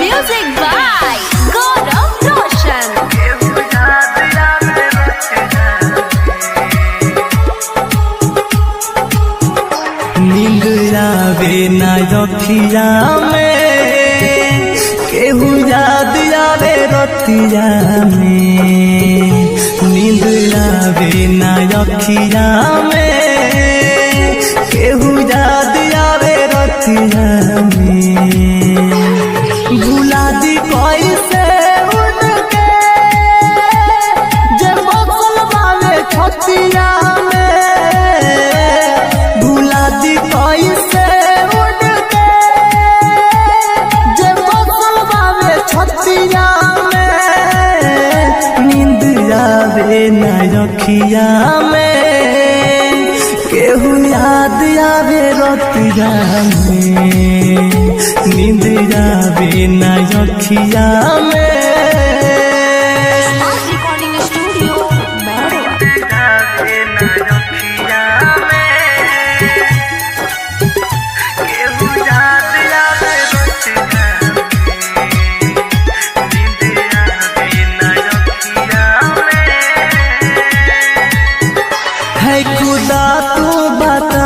Music by Gaurav Roshan. नींद आवे ना रखिया में, केहू याद आवे रतिया में। नींद आवे ना रखिया में, केहू याद आवे रतिया में। भुला दी कैसे उनके जे बसल वाले छतिया में। भुला दी कैसे उनके जे बसल वाले छतिया में। नींद आवे ना रखिया में, केहू याद आवे रतिया में। नींद आवे ना रखिया में। Smart Recording Studio, Mehruwa. है खुदा तू बता,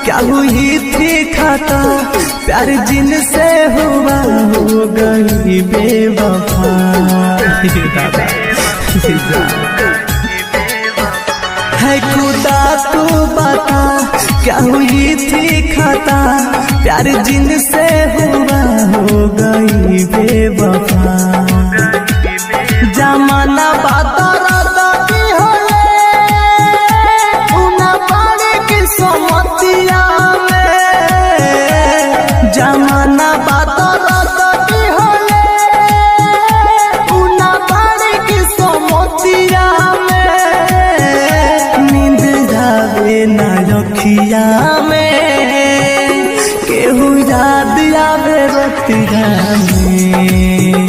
क्या हुई थी खाता। प्यार जिनसे हुआ हो गई बेवफा। है खुदा तू बता, क्या हुई थी खाता। प्यार जिनसे हुआ हो गई बेवफा। जमाना बाता समतिया में। जमाना बाती होले उना बाड़ी की समतिया में। नींद आवे ना रखिया में, केहू याद आवे रतिया में।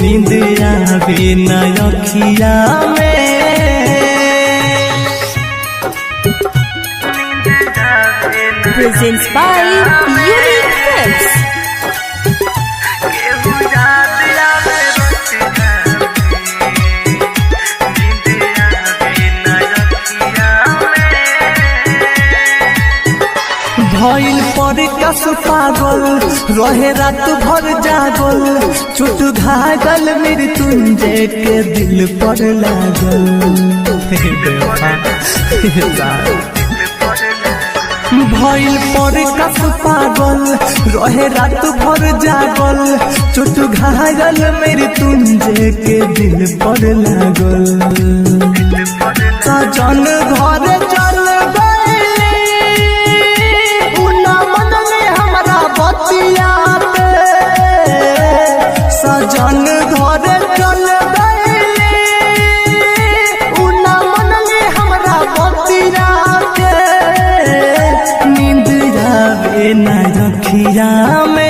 नींद आवे ना रखिया में। Presents by Unique Films. भइल पर कस पागल रहे रात भर जागल। चोट घागल मृत्युंजय के दिल पर लागल। भइल पर कस पागल रहे रात भर जागल। चोट घायल मृत्युंजय के दिल पर लागल। सजन घर चल गइली उना मनले हमरा बतिया पे। सजन घर चल गइली उना मनले हमरा बतिया पे। नींद आवे ना रखिया में,